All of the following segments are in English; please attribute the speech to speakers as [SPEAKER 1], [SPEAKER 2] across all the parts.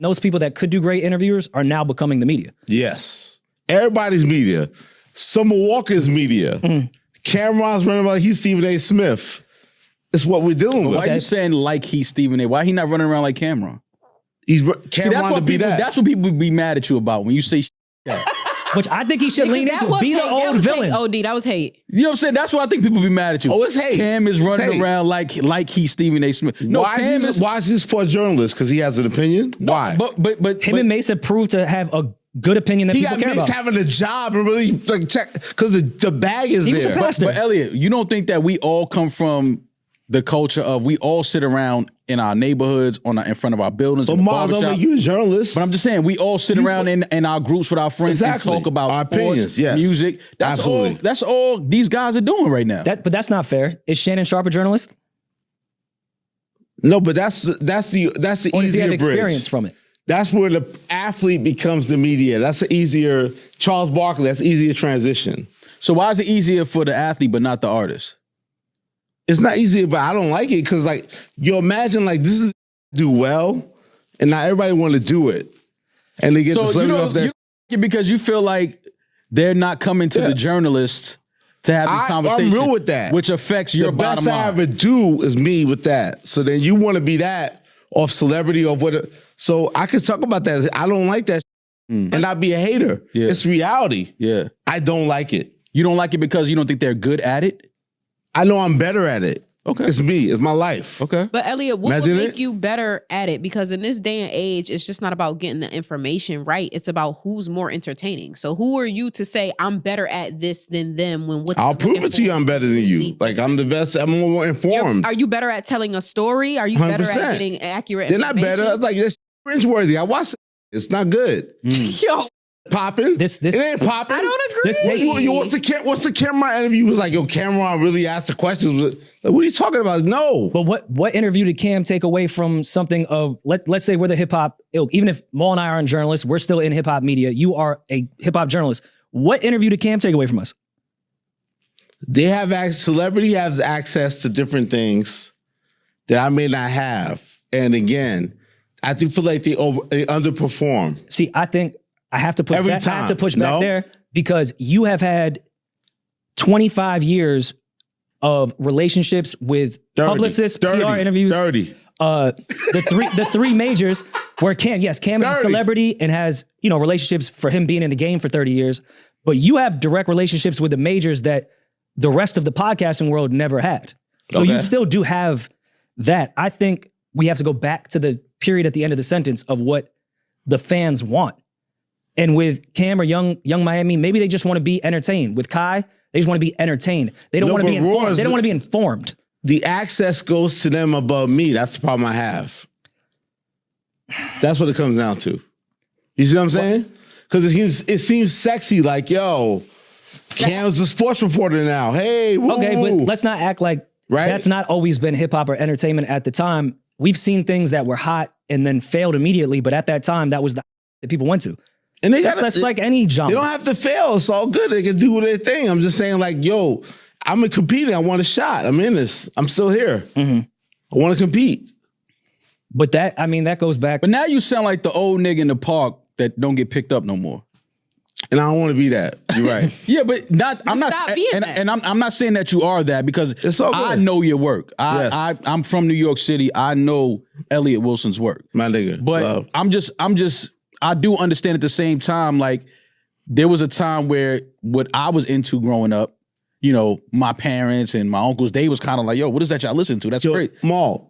[SPEAKER 1] those people that could do great interviewers are now becoming the media.
[SPEAKER 2] Yes. Everybody's media. Summer Walker's media. Cameron's running like he's Stephen A. Smith. It's what we're dealing with.
[SPEAKER 3] Why are you saying like he's Stephen A? Why he not running around like Cameron?
[SPEAKER 2] He's
[SPEAKER 3] See, that's what people be mad at you about when you say that.
[SPEAKER 1] Which I think he should lean into. Be the old villain.
[SPEAKER 4] OD, that was hate.
[SPEAKER 3] You know what I'm saying? That's why I think people be mad at you.
[SPEAKER 2] Oh, it's hate.
[SPEAKER 3] Cam is running around like he's Stephen A. Smith. No,
[SPEAKER 2] why is he a sports journalist? Because he has an opinion? Why?
[SPEAKER 1] But him and Mase have proved to have a good opinion that people care about.
[SPEAKER 2] He got Mase having a job and really like check because the bag is there.
[SPEAKER 1] Was
[SPEAKER 3] but Elliott, you don't think that we all come from the culture of we all sit around in our neighborhoods, in front of our buildings,
[SPEAKER 2] but
[SPEAKER 3] in the
[SPEAKER 2] Mark, don't make you a journalist.
[SPEAKER 3] But I'm just saying, we all sit around in our groups with our friends and talk about
[SPEAKER 2] our
[SPEAKER 3] sports,
[SPEAKER 2] opinions, yes.
[SPEAKER 3] music. That's all these guys are doing right now.
[SPEAKER 1] But that's not fair. Is Shannon Sharp a journalist?
[SPEAKER 2] No, but that's the
[SPEAKER 1] Or does he
[SPEAKER 2] easier
[SPEAKER 1] have experience
[SPEAKER 2] bridge.
[SPEAKER 1] from it?
[SPEAKER 2] That's where the athlete becomes the media. That's the easier Charles Barkley. That's easier transition.
[SPEAKER 3] So why is it easier for the athlete but not the artist?
[SPEAKER 2] It's not easy, but I don't like it because, like, you imagine like this is do well, and not everybody want to do it, and they get the celebrity off that.
[SPEAKER 3] Because you feel like they're not coming to the journalists to have these conversations.
[SPEAKER 2] I'm real with that,
[SPEAKER 3] which affects your bottom line.
[SPEAKER 2] The best I ever do is me with that. So then you want to be that off celebrity of what? So I could talk about that. I don't like that, and not be a hater.
[SPEAKER 3] Yeah.
[SPEAKER 2] It's reality.
[SPEAKER 3] Yeah,
[SPEAKER 2] I don't like it.
[SPEAKER 3] You don't like it because you don't think they're good at it?
[SPEAKER 2] I know I'm better at it.
[SPEAKER 3] Okay.
[SPEAKER 2] It's me. It's my life.
[SPEAKER 3] Okay.
[SPEAKER 4] But Elliott, what would make you better at it? Because in this day and age, it's just not about getting the information right. It's about who's more entertaining. So who are you to say I'm better at this than them when what
[SPEAKER 2] I'll prove it to you I'm better than you. Like I'm the best. I'm more informed.
[SPEAKER 4] Are you better at telling a story? Are you
[SPEAKER 2] 100%.
[SPEAKER 4] better at getting accurate
[SPEAKER 2] They're not
[SPEAKER 4] information?
[SPEAKER 2] better. It's like it's cringeworthy. I watched it. It's not good.
[SPEAKER 4] Yo.
[SPEAKER 2] Popping.
[SPEAKER 1] This
[SPEAKER 2] it ain't popping.
[SPEAKER 4] I don't agree.
[SPEAKER 2] What's the camera interview? Was like, yo, Cameron really asked the questions. Like, what are you talking about? No.
[SPEAKER 1] But what interview did Cam take away from something of let's say we're the hip hop ilk? Even if Maul and I aren't journalists, we're still in hip hop media. You are a hip hop journalist. What interview did Cam take away from us?
[SPEAKER 2] They have celebrity has access to different things that I may not have. And again, I do feel like they underperform.
[SPEAKER 1] See, I think I have to push back. I have to push back there because you have had 25 years of relationships with publicists, PR interviews.
[SPEAKER 2] 30.
[SPEAKER 1] The three majors where Cam is a celebrity and has, relationships for him being in the game for 30 years. But you have direct relationships with the majors that the rest of the podcasting world never had. So you still do have that. I think we have to go back to the period at the end of the sentence of what the fans want. And with Cam or Young Miami, maybe they just want to be entertained. With Kai, they just want to be entertained. They don't want to be informed. They don't want to be informed.
[SPEAKER 2] The access goes to them above me. That's the problem I have. That's what it comes down to. You see what I'm saying? Because it seems sexy, like, yo, Cam's the sports reporter now. Hey, woo.
[SPEAKER 1] Okay, but let's not act like that's not always been hip hop or entertainment at the time. We've seen things that were hot and then failed immediately, but at that time, that was the that people went to. And that's like any genre.
[SPEAKER 2] They don't have to fail. It's all good. They can do their thing. I'm just saying, like, yo, I'm competing. I want a shot. I'm in this. I'm still here. I want to compete.
[SPEAKER 1] But that goes back.
[SPEAKER 3] But now you sound like the old nigga in the park that don't get picked up no more.
[SPEAKER 2] And I don't want to be that. You're right.
[SPEAKER 3] Yeah, but I'm not saying that you are that because
[SPEAKER 2] it's all good.
[SPEAKER 3] I know your work. I'm from New York City. I know Elliott Wilson's work.
[SPEAKER 2] My nigga.
[SPEAKER 3] But I do understand at the same time, like, there was a time where what I was into growing up, my parents and my uncles, they was kind of like, yo, what is that y'all listen to? That's great.
[SPEAKER 2] Maul,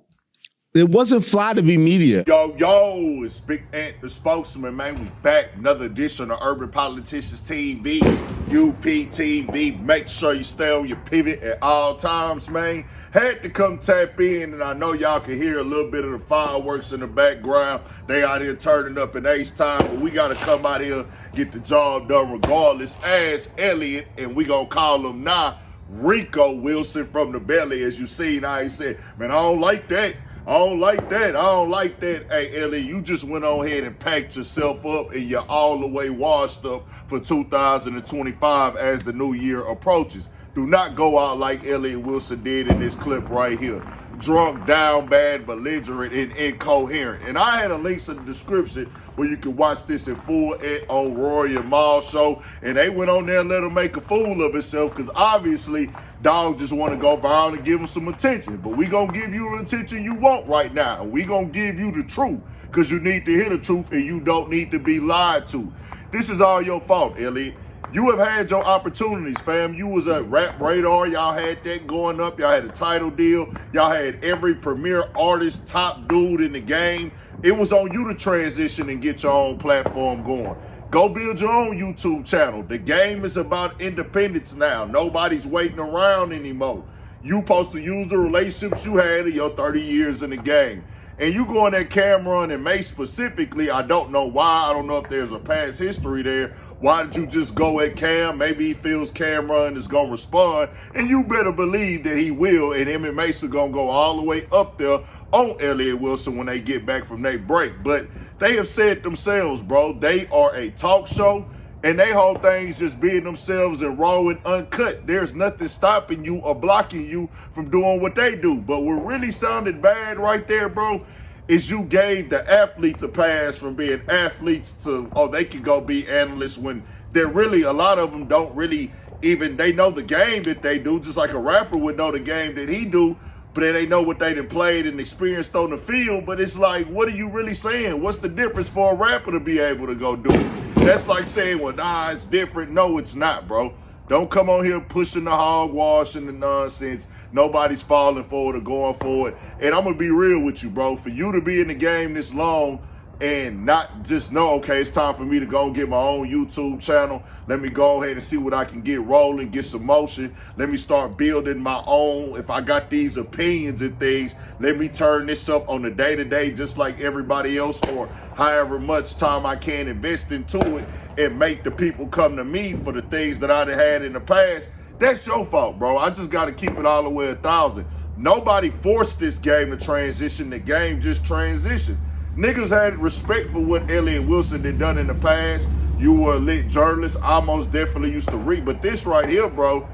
[SPEAKER 2] it wasn't fly to be media.
[SPEAKER 5] Yo, it's Big Ant, the spokesman, man. We back. Another edition of Urban Politicians TV, UPTV. Make sure you stay on your pivot at all times, man. Had to come tap in, and I know y'all can hear a little bit of the fireworks in the background. They out here turning up in H-time, but we got to come out here, get the job done regardless. As Elliott, and we going to call him now, Rico Wilson from the belly. As you see, now he said, man, I don't like that. I don't like that. I don't like that. Hey, Elliott, you just went on ahead and packed yourself up and you're all the way washed up for 2025 as the new year approaches. Do not go out like Elliott Wilson did in this clip right here. Drunk, down bad, belligerent, and incoherent. And I had a link in the description where you can watch this in full on Rory and Mal show. And they went on there and let him make a fool of himself because obviously dog just want to go viral and give him some attention. But we gonna give you the attention you want right now. And we gonna give you the truth because you need to hear the truth and you don't need to be lied to. This is all your fault, Elliott. You have had your opportunities, fam. You was at Rap Radar. Y'all had that going up. Y'all had a title deal. Y'all had every premier artist, top dude in the game. It was on you to transition and get your own platform going. Go build your own YouTube channel. The game is about independence now. Nobody's waiting around anymore. You supposed to use the relationships you had in your 30 years in the game. And you go on that Cameron and Mase specifically, I don't know why. I don't know if there's a past history there. Why did you just go at Cam? Maybe he feels Cameron is going to respond. And you better believe that he will. And him and Mase are going to go all the way up there on Elliott Wilson when they get back from their break. But they have said themselves, bro, they are a talk show. And they whole thing's just being themselves and raw and uncut. There's nothing stopping you or blocking you from doing what they do. But what really sounded bad right there, bro, is you gave the athletes a pass from being athletes to, oh, they can go be analysts when they're really, a lot of them don't really even, they know the game that they do, just like a rapper would know the game that he do, but then they know what they done played and experienced on the field. But it's like, what are you really saying? What's the difference for a rapper to be able to go do it? That's like saying, well, nah, it's different. No, it's not, bro. Don't come on here pushing the hogwash and the nonsense. Nobody's falling for it or going for it. And I'm going to be real with you, bro. For you to be in the game this long and not just know, okay, it's time for me to go and get my own YouTube channel. Let me go ahead and see what I can get rolling, get some motion. Let me start building my own. If I got these opinions and things, let me turn this up on the day-to-day just like everybody else, or however much time I can invest into it and make the people come to me for the things that I'd had in the past. That's your fault, bro. I just got to keep it all the way 1,000. Nobody forced this game to transition. The game just transitioned. Niggas had respect for what Elliott Wilson had done in the past. You were a lit journalist. I most definitely used to read. But this right here, bro,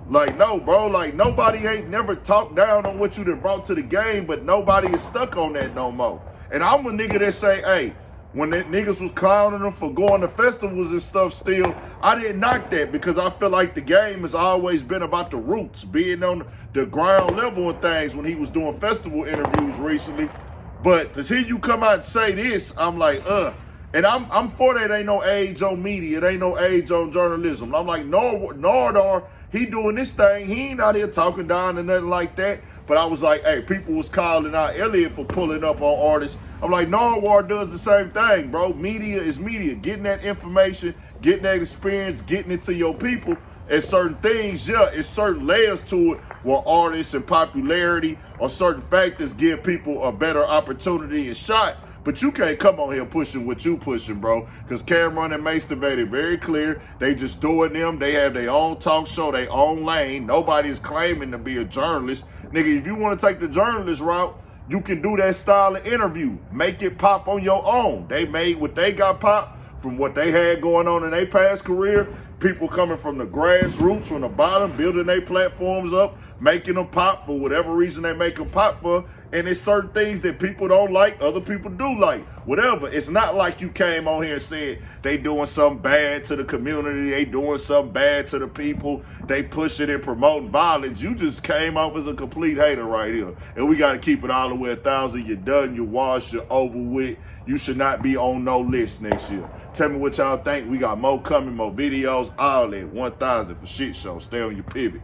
[SPEAKER 5] like, no, bro. Like, nobody ain't never talked down on what you done brought to the game, but nobody is stuck on that no more. And I'm a nigga that say, hey, when that niggas was clowning them for going to festivals and stuff still, I didn't knock that because I feel like the game has always been about the roots, being on the ground level and things when he was doing festival interviews recently. But to hear you come out and say this, I'm like, And I'm for that. Ain't no age on media. It ain't no age on journalism. I'm like, Nardar, he doing this thing. He ain't out here talking down and nothing like that. But I was like, hey, people was calling out Elliott for pulling up on artists. I'm like, Nardar does the same thing, bro. Media is media. Getting that information, getting that experience, getting it to your people. And certain things, yeah, it's certain layers to it where artists and popularity or certain factors give people a better opportunity and shot. But you can't come on here pushing what you pushing, bro. Because Cameron and Mase made it very clear. They just doing them. They have their own talk show, their own lane. Nobody is claiming to be a journalist. Nigga, if you want to take the journalist route, you can do that style of interview. Make it pop on your own. They made what they got pop from what they had going on in their past career. People coming from the grassroots, from the bottom, building their platforms up, making them pop for whatever reason they make them pop for. And it's certain things that people don't like, other people do like. Whatever. It's not like you came on here and said they doing something bad to the community, they doing something bad to the people, they pushing and promoting violence. You just came off as a complete hater right here. And we got to keep it all the way 1,000. You're done, you're washed, you're over with. You should not be on no list next year. Tell me what y'all think. We got more coming, more videos, all that. 1,000 for shit show. Stay on your pivot.